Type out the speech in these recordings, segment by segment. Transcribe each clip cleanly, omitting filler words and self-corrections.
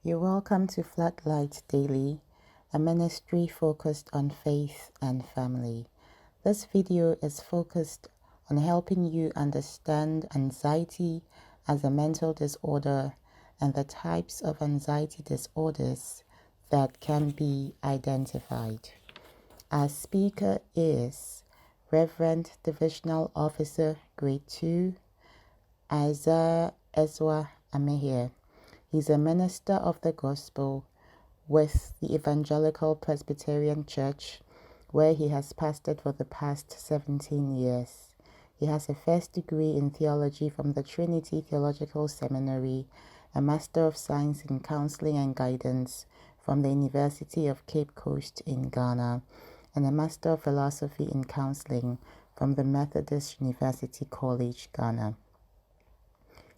You're welcome to Floodlight Daily, a ministry focused on faith and family. This video is focused on helping you understand anxiety as a mental disorder and the types of anxiety disorders that can be identified. Our speaker is Reverend Divisional Officer Grade 2, Isaiah Ezra Amehia. He's a minister of the gospel with the Evangelical Presbyterian Church, where he has pastored for the past 17 years. He has a first degree in theology from the Trinity Theological Seminary, a Master of Science in Counselling and Guidance from the University of Cape Coast in Ghana, and a Master of Philosophy in Counselling from the Methodist University College, Ghana.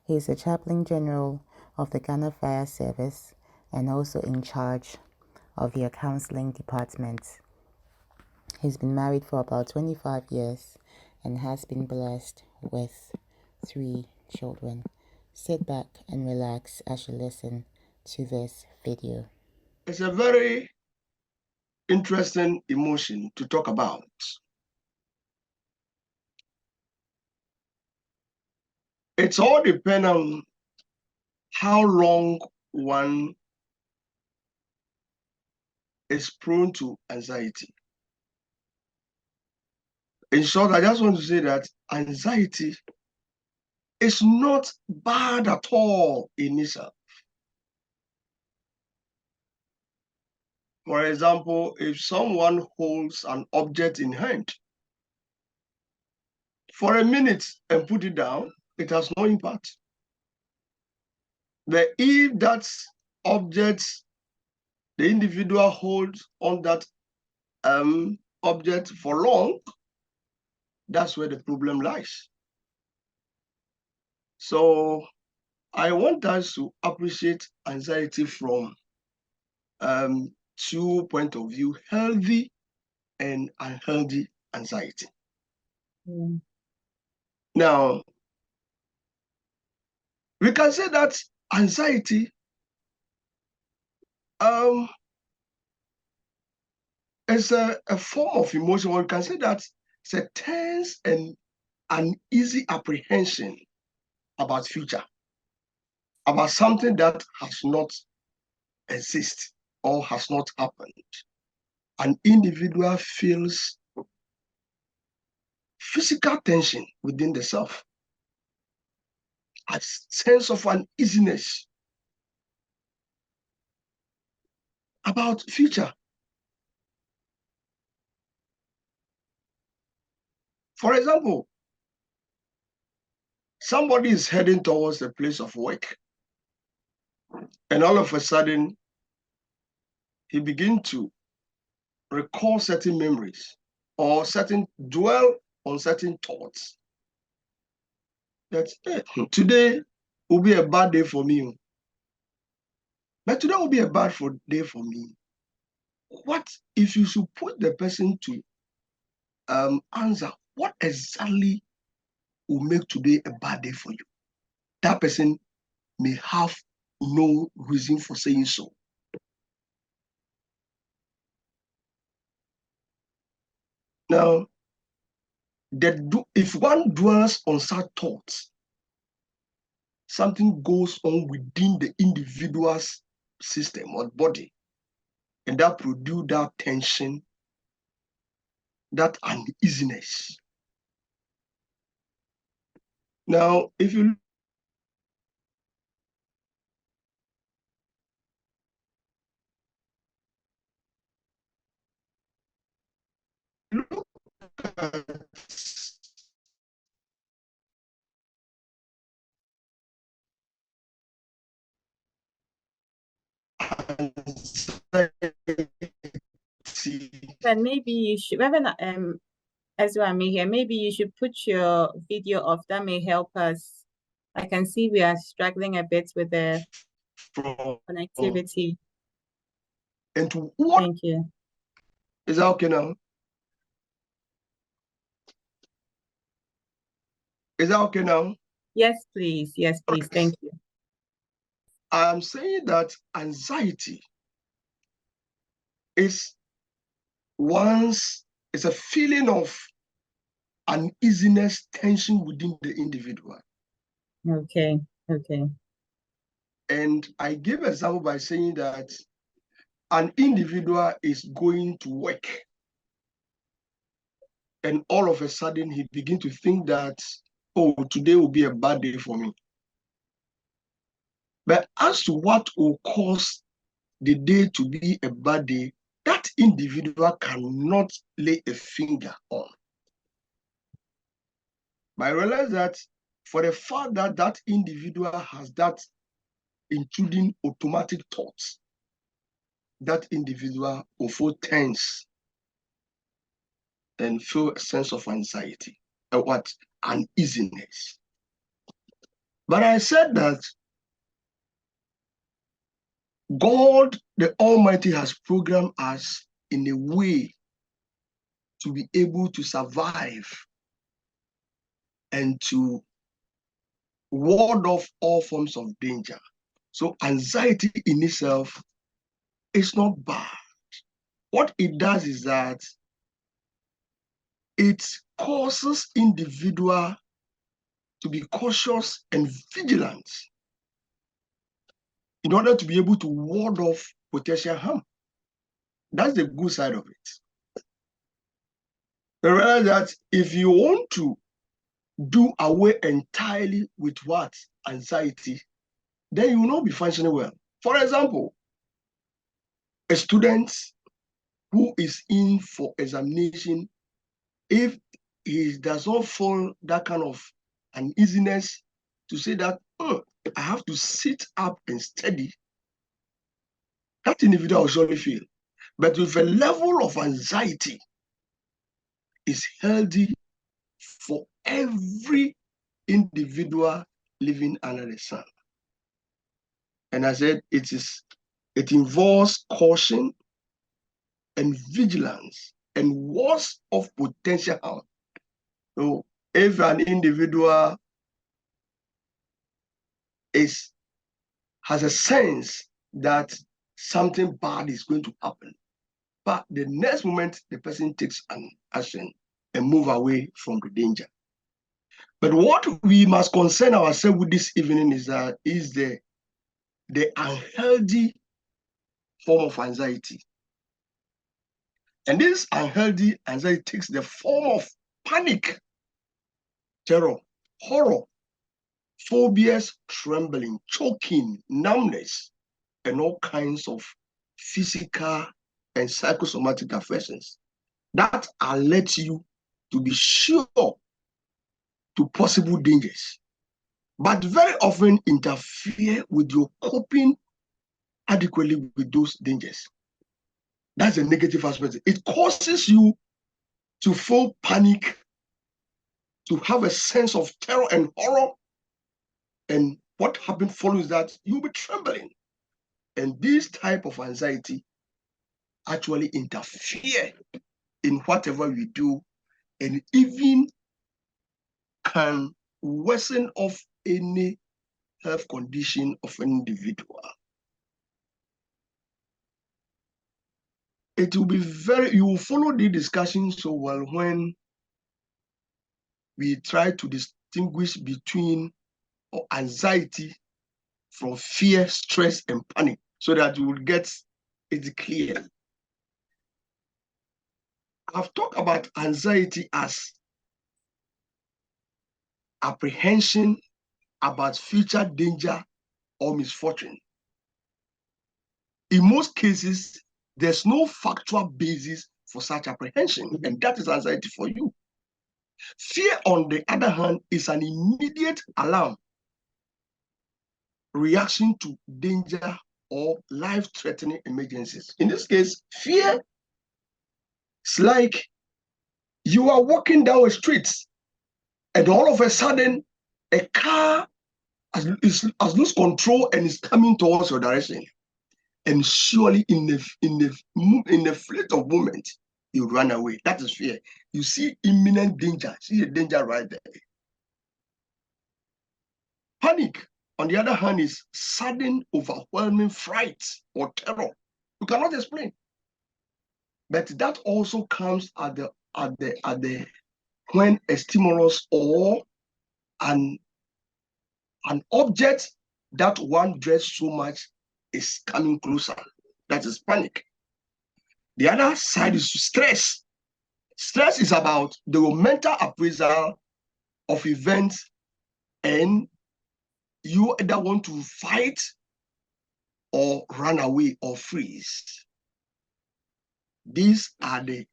He is a chaplain general of the Ghana Fire Service and also in charge of their counseling department. He's been married for about 25 years and has been blessed with 3 children. Sit back and relax as you listen to this video. It's a very interesting emotion to talk about. It's all depend on how long one is prone to anxiety. In short, I just want to say that anxiety is not bad at all in itself. For example, if someone holds an object in hand for a minute and put it down, it has no impact. But if that object, the individual holds on that object for long, that's where the problem lies. So I want us to appreciate anxiety from 2 points of view: healthy and unhealthy anxiety. Now, we can say that anxiety is a form of emotion, or we can say that it's a tense and uneasy apprehension about future, about something that has not exist or has not happened. An individual feels physical tension within the self, a sense of uneasiness about future. For example, somebody is heading towards a place of work, and all of a sudden, he begins to recall certain memories or dwell on certain thoughts. That today will be a bad day for me. But today will be a bad day for me. What if you should put the person to answer what exactly will make today a bad day for you? That person may have no reason for saying so. Now, if one dwells on such thoughts, something goes on within the individual's system or body, and that produces that tension, that uneasiness. Now, if you look at Then maybe you should, Reverend Ezra Amehia, maybe you should put your video off. That may help us. I can see we are struggling a bit with the connectivity. And what? Thank you. Is that okay now? Is that okay now? Yes, please. Yes, please. Thank you. I'm saying that anxiety is it's a feeling of uneasiness, tension within the individual. Okay. And I give example by saying that an individual is going to work, and all of a sudden he begins to think that, oh, today will be a bad day for me. But as to what will cause the day to be a bad day, that individual cannot lay a finger on. But I realize that for the fact that that individual has that intruding automatic thoughts, that individual will feel tense and feel a sense of anxiety and uneasiness. But I said that God, the Almighty, has programmed us in a way to be able to survive and to ward off all forms of danger. So anxiety in itself is not bad. What it does is that it causes individual to be cautious and vigilant in order to be able to ward off potential harm. That's the good side of it. Realize that if you want to do away entirely with what? Anxiety, then you will not be functioning well. For example, a student who is in for examination, if he does not feel that kind of uneasiness to say that, I have to sit up and study, that individual will surely feel. But with a level of anxiety, is healthy for every individual living under the sun. And I said it involves caution and vigilance and wars of potential harm. So if an individual has a sense that something bad is going to happen, but the next moment the person takes an action and move away from the danger. But what we must concern ourselves with this evening is the unhealthy form of anxiety. And this unhealthy anxiety takes the form of panic, terror, horror, phobias, trembling, choking, numbness, and all kinds of physical and psychosomatic affections that alert you to be sure to possible dangers, but very often interfere with your coping adequately with those dangers. That's a negative aspect. It causes you to feel panic, to have a sense of terror and horror. And what happens follows that you'll be trembling. And this type of anxiety actually interfere in whatever we do and even can worsen of any health condition of an individual. It will be you will follow the discussion so well when we try to distinguish between anxiety from fear, stress, and panic, so that you will get it clear. I've talked about anxiety as apprehension about future danger or misfortune. In most cases, there's no factual basis for such apprehension, and that is anxiety for you. Fear, on the other hand, is an immediate alarm reaction to danger or life-threatening emergencies. In this case, fear is like you are walking down a street and all of a sudden a car has lost control and is coming towards your direction. And surely in the fleet of moment, you run away. That is fear. You see imminent danger. See the danger right there. Panic, on the other hand, is sudden, overwhelming fright or terror. You cannot explain. But that also comes at the when a stimulus or an object that one dreads so much is coming closer. That is panic. The other side is stress. Stress is about the mental appraisal of events, and you either want to fight or run away or freeze. These are the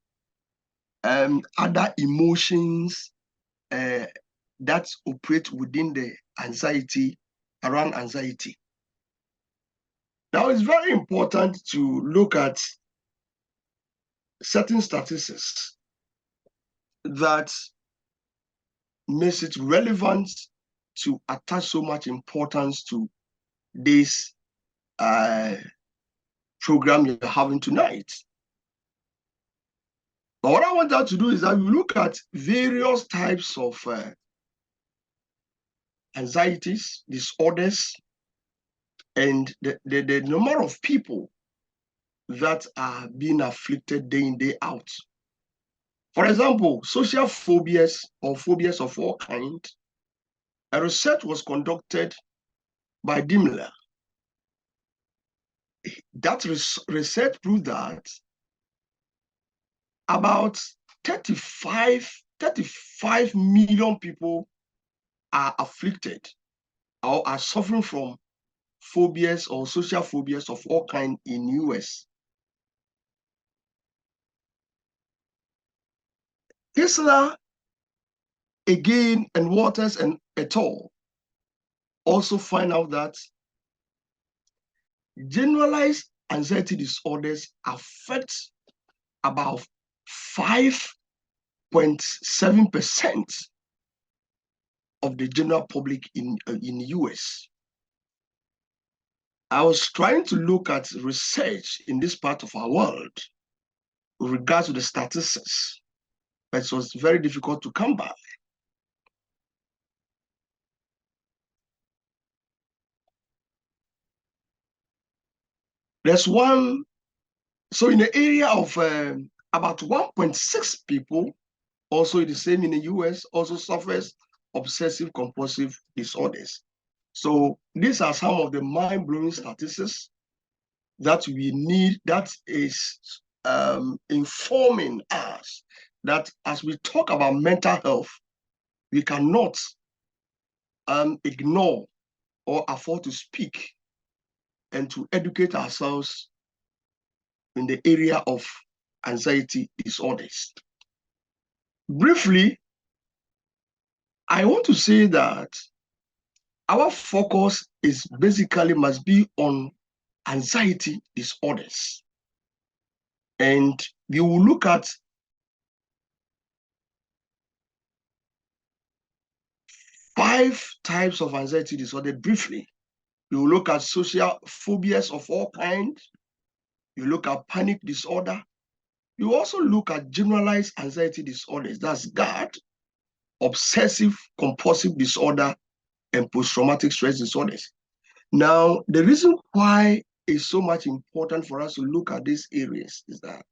other emotions that operate within the anxiety, around anxiety. Now, it's very important to look at certain statistics that makes it relevant to attach so much importance to this program you're having tonight. But what I want us to do is that we look at various types of anxieties, disorders, and the number of people that are being afflicted day in, day out. For example, social phobias or phobias of all kinds. A research was conducted by Dimler. That research proved that about 35 million people are afflicted or are suffering from phobias or social phobias of all kinds in US. Kessler, again, and Waters and et al. Also find out that generalized anxiety disorders affect about 5.7% of the general public in US. I was trying to look at research in this part of our world with regards to the statistics, but it was very difficult to come by. There's one, so in the area of about 1.6 people, also the same in the US, also suffers obsessive-compulsive disorders. So these are some of the mind-blowing statistics that we need, that is informing us that as we talk about mental health, we cannot ignore or afford to speak and to educate ourselves in the area of anxiety disorders. Briefly, I want to say that our focus is basically must be on anxiety disorders. And we will look at 5 types of anxiety disorder briefly. We will look at social phobias of all kinds. You look at panic disorder. You also look at generalized anxiety disorders, that's GAD, obsessive-compulsive disorder, and post-traumatic stress disorders. Now, the reason why it's so much important for us to look at these areas is that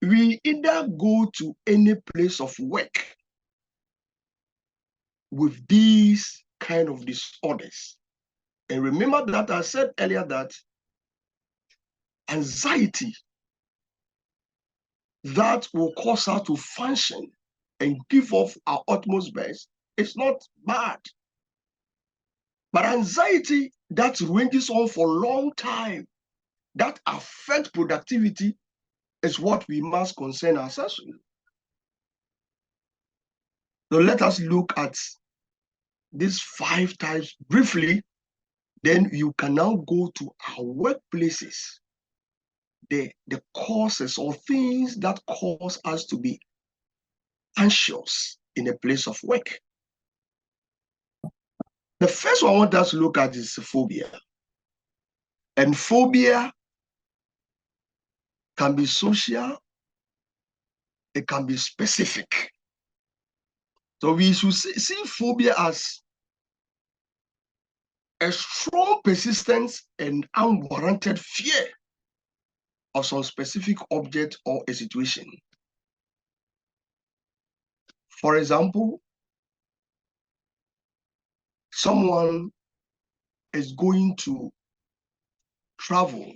we either go to any place of work with these kind of disorders. And remember that I said earlier that anxiety that will cause us to function and give off our utmost best is not bad. But anxiety that ranges on for a long time, that affects productivity, is what we must concern ourselves with. So let us look at these 5 types briefly. Then you can now go to our workplaces, the causes or things that cause us to be anxious in a place of work. The first one I want us to look at is phobia. And phobia can be social, it can be specific. So we should see phobia as a strong persistence and unwarranted fear of some specific object or a situation. For example, someone is going to travel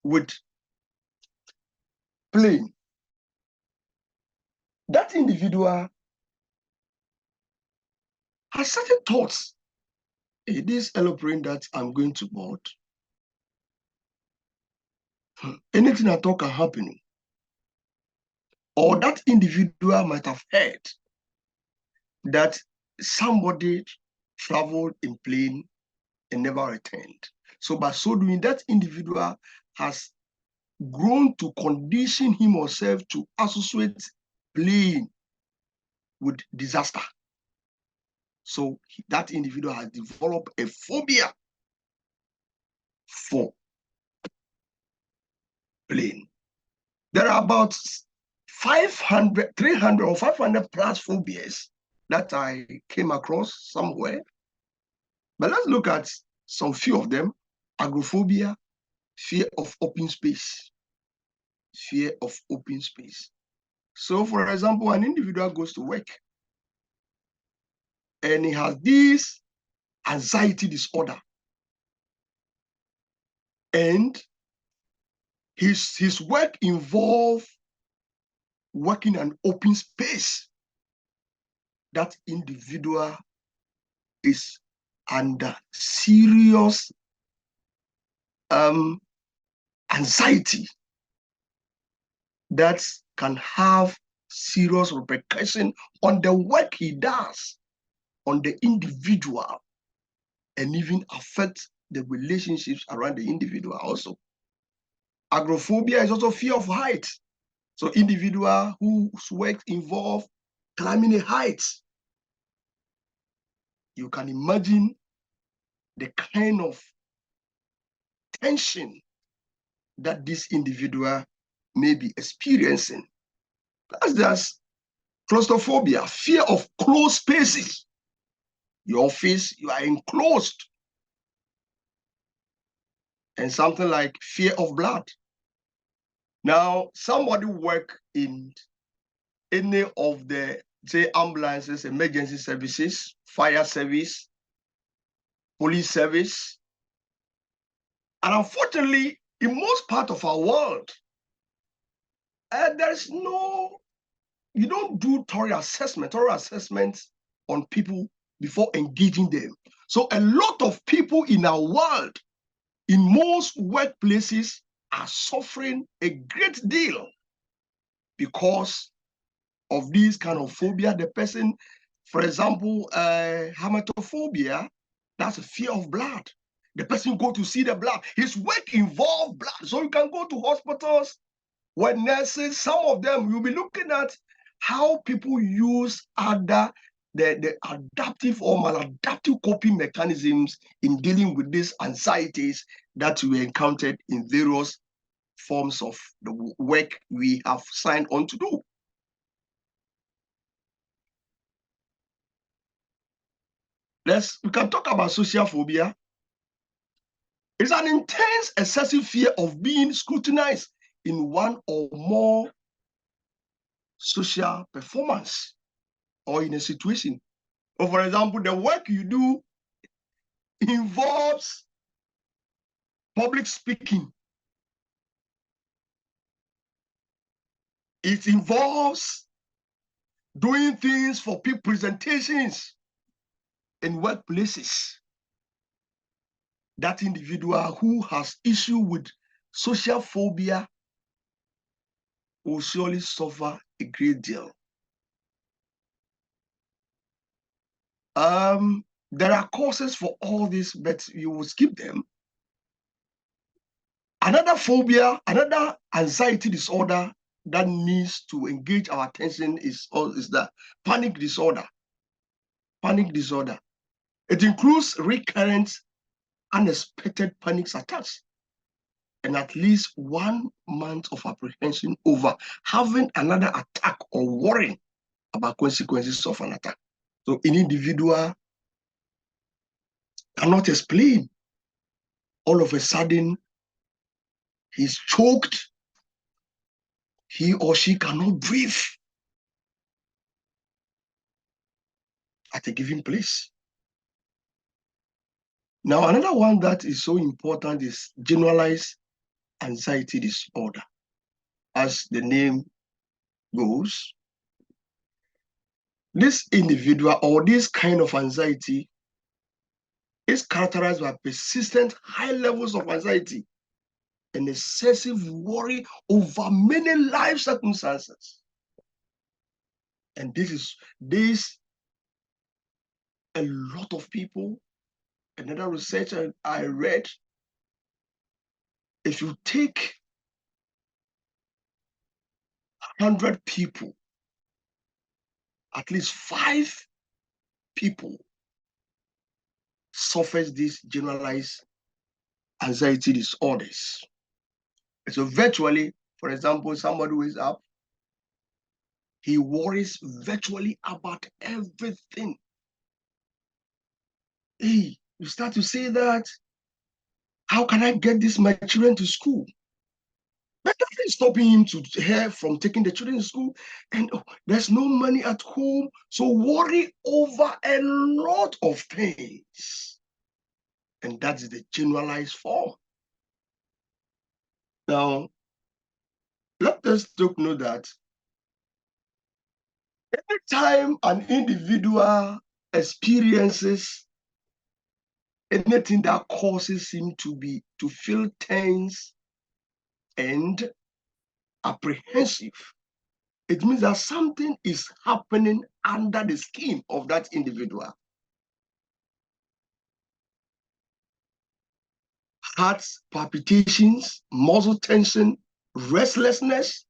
with plane. That individual has certain thoughts. This aeroplane that I'm going to board, anything at all can happen. Or that individual might have heard that somebody traveled in plane and never returned. So by so doing, that individual has grown to condition him or herself to associate plane with disaster. So that individual has developed a phobia for plane. There are about 500, 300 or 500 plus phobias that I came across somewhere. But let's look at some few of them. Agoraphobia, fear of open space. Fear of open space. So, for example, an individual goes to work and he has this anxiety disorder. And his work involves working in an open space. That individual is under serious anxiety that can have serious repercussion on the work he does, on the individual, and even affect the relationships around the individual also. Agoraphobia is also fear of height. So individual whose work involve climbing a height. You can imagine the kind of tension that this individual may be experiencing. That's claustrophobia, fear of closed spaces. Your office, you are enclosed. And something like fear of blood. Now, somebody work in any of the, say, ambulances, emergency services, fire service, police service. And unfortunately, in most part of our world, there's no, you don't do thorough assessment on people before engaging them. So a lot of people in our world, in most workplaces, are suffering a great deal because of this kind of phobia. The person, for example, hematophobia, that's a fear of blood. The person go to see the blood. His work involves blood. So you can go to hospitals where nurses, some of them, you'll be looking at how people use the adaptive or maladaptive coping mechanisms in dealing with these anxieties that we encountered in various forms of the work we have signed on to do. We can talk about social phobia. It's an intense, excessive fear of being scrutinized in one or more social performance or in a situation. Or for example, the work you do involves public speaking. It involves doing things for people, presentations in workplaces. That individual who has issue with social phobia will surely suffer a great deal. There are causes for all this, but you will skip them. Another phobia, another anxiety disorder that needs to engage our attention is the panic disorder. Panic disorder. It includes recurrent, unexpected panic attacks. and at least 1 month of apprehension over having another attack or worrying about consequences of an attack. So an individual cannot explain. All of a sudden, he's choked. He or she cannot breathe at a given place. Now, another one that is so important is generalized anxiety disorder. As the name goes, this individual or this kind of anxiety is characterized by persistent high levels of anxiety and excessive worry over many life circumstances. And this a lot of people. Another research I read, if you take 100 people, at least 5 people suffers these generalized anxiety disorders. So virtually, for example, somebody who is up, he worries virtually about everything. Hey, you start to say that, how can I get my children to school? But nothing is stopping him to hear from taking the children to school. And there's no money at home. So worry over a lot of things. And that is the generalized form. Now, let us take note that every time an individual experiences anything that causes him to feel tense and apprehensive, it means that something is happening under the skin of that individual. Heart palpitations, muscle tension, restlessness,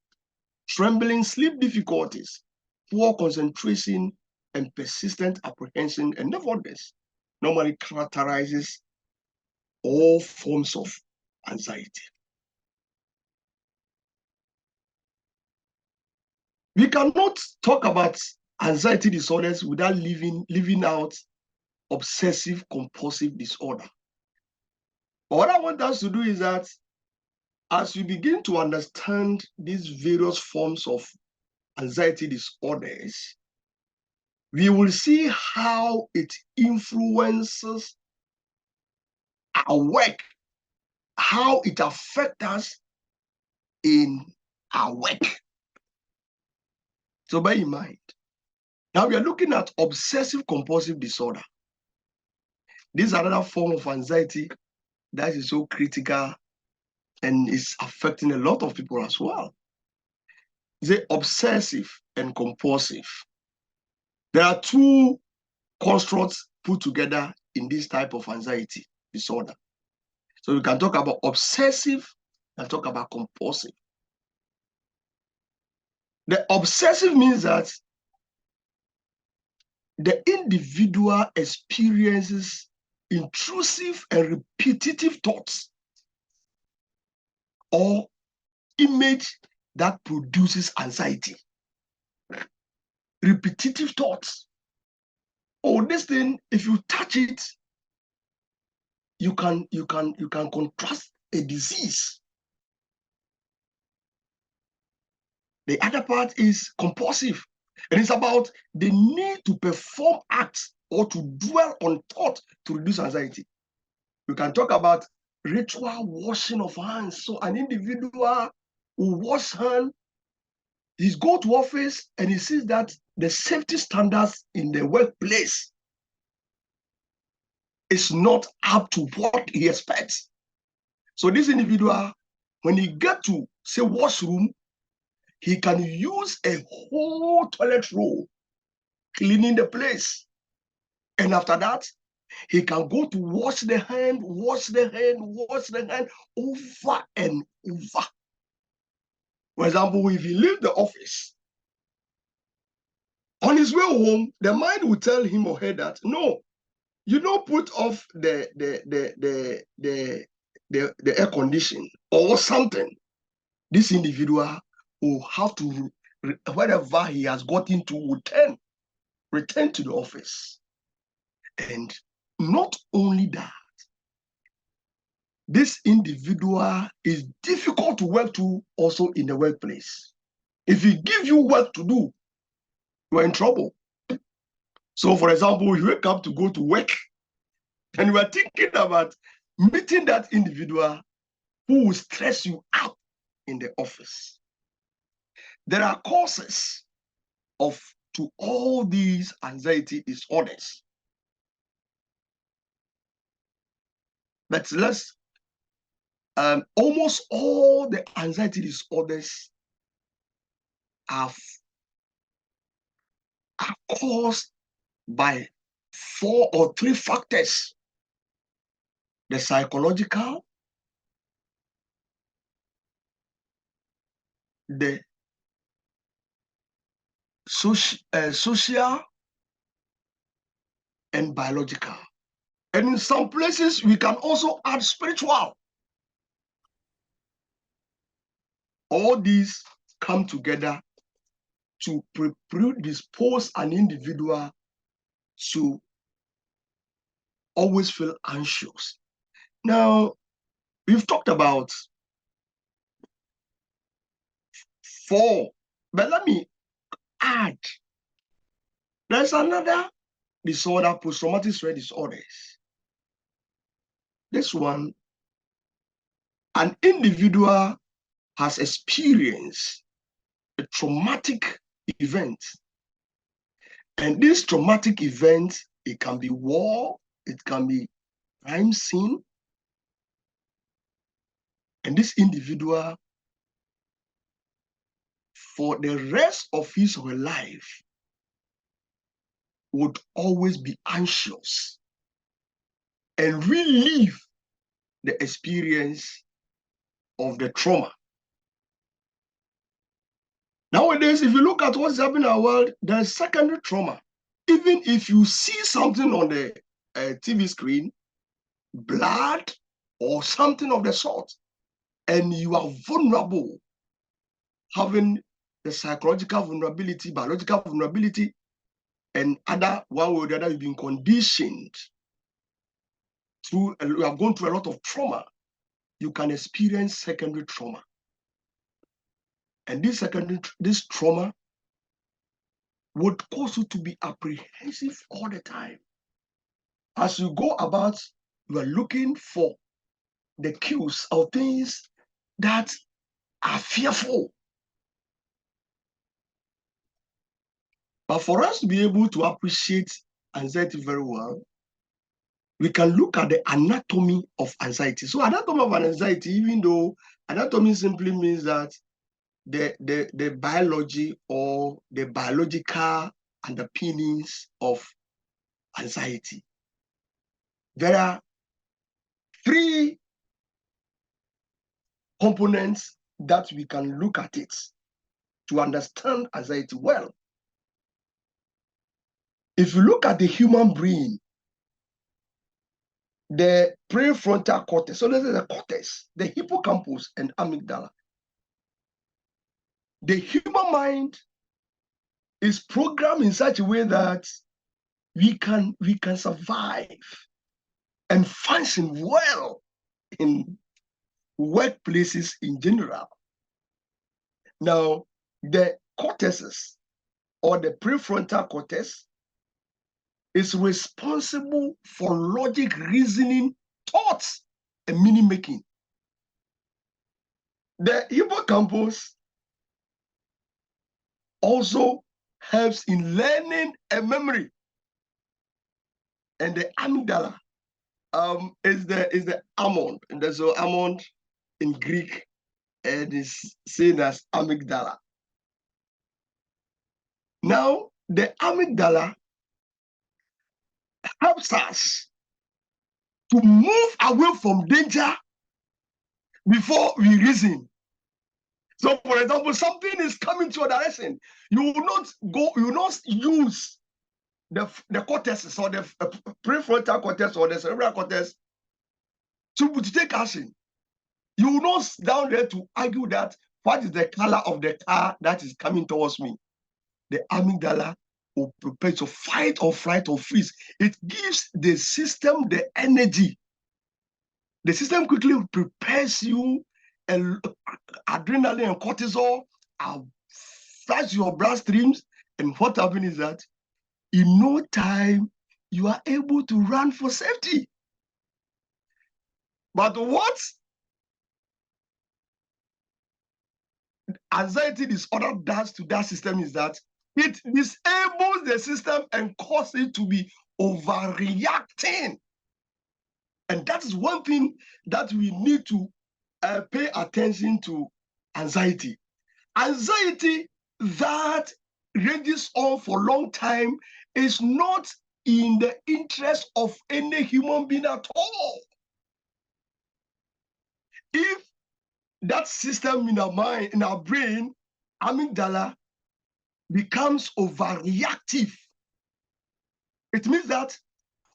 trembling, sleep difficulties, poor concentration, and persistent apprehension and nervousness normally characterizes all forms of anxiety. We cannot talk about anxiety disorders without leaving out obsessive-compulsive disorder. But what I want us to do is that as we begin to understand these various forms of anxiety disorders, we will see how it influences our work, how it affects us in our work. So bear in mind. Now we are looking at obsessive-compulsive disorder. This is another form of anxiety that is so critical and is affecting a lot of people as well. The obsessive and compulsive. There are two constructs put together in this type of anxiety disorder. So we can talk about obsessive and talk about compulsive. The obsessive means that the individual experiences intrusive and repetitive thoughts or image that produces anxiety. Repetitive thoughts. Oh, this thing, if you touch it, you can contrast a disease. The other part is compulsive. And it's about the need to perform acts or to dwell on thought to reduce anxiety. We can talk about ritual washing of hands. So an individual will wash hands, he go to office and he sees that the safety standards in the workplace is not up to what he expects. So this individual, when he get to, say, washroom, he can use a whole toilet roll cleaning the place. And after that, he can go to wash the hand over and over. For example, if he leaves the office, on his way home, the mind will tell him or her that, no, you don't put off the the air condition or something, this individual will have to, wherever he has gotten to, return to the office. And not only that, this individual is difficult to work to also in the workplace. If he gives you work to do, you're in trouble. So, for example, you wake up to go to work and you are thinking about meeting that individual who will stress you out in the office. There are causes to all these anxiety disorders. But almost all the anxiety disorders are caused by 4 or 3 factors: the psychological, the social, and biological. And in some places, we can also add spiritual. All these come together to predispose an individual to always feel anxious. Now, we've talked about 4, but let me add, there's another disorder, post-traumatic stress disorders. This one, an individual has experienced a traumatic event. And this traumatic event, it can be war, it can be crime scene. And this individual, for the rest of his or her life, would always be anxious and relive the experience of the trauma. Nowadays, if you look at what's happening in our world, there's secondary trauma. Even if you see something on the TV screen, blood or something of the sort, and you are vulnerable, having the psychological vulnerability, biological vulnerability, and other, one way or the other, you've been conditioned through, you have gone through a lot of trauma, you can experience secondary trauma. And this trauma would cause you to be apprehensive all the time. As you go about, you are looking for the cues of things that are fearful. But for us to be able to appreciate anxiety very well, we can look at the anatomy of anxiety. So anatomy of anxiety, even though anatomy simply means that the biology or the biological underpinnings of anxiety. There are 3 components that we can look at it to understand anxiety well. If you look at the human brain, the prefrontal cortex, so this is the cortex, the hippocampus and amygdala. The human mind is programmed in such a way that we can survive and function well in workplaces in general. Now, the cortexes or the prefrontal cortex is responsible for logic, reasoning, thoughts, and meaning making. The hippocampus also helps in learning and memory. And the amygdala is the almond, and there's an almond in Greek, and is seen as amygdala. Now, the amygdala helps us to move away from danger before we reason. So, for example, something is coming to your direction, you will not use the cortexes or the prefrontal cortex or the cerebral cortex to take action. You will not sit down there to argue that what is the color of the car that is coming towards me. The amygdala will prepare to fight or flight or freeze. It gives the system the energy. The system quickly prepares you, and adrenaline and cortisol flash your bloodstreams. And what happens is that in no time, you are able to run for safety. But what anxiety disorder does to that system is that it disables the system and causes it to be overreacting. And that is one thing that we need to pay attention to. Anxiety that ranges on for a long time is not in the interest of any human being at all. If that system in our mind, in our brain, amygdala, becomes overreactive, it means that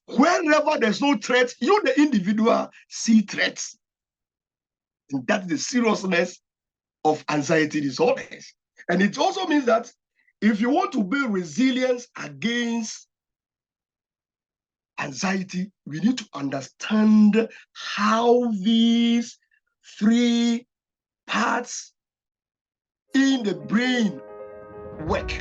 wherever there's no threat, you, the individual, see threats. And that's the seriousness of anxiety disorders. And it also means that if you want to build resilience against anxiety, we need to understand how these three parts in the brain work.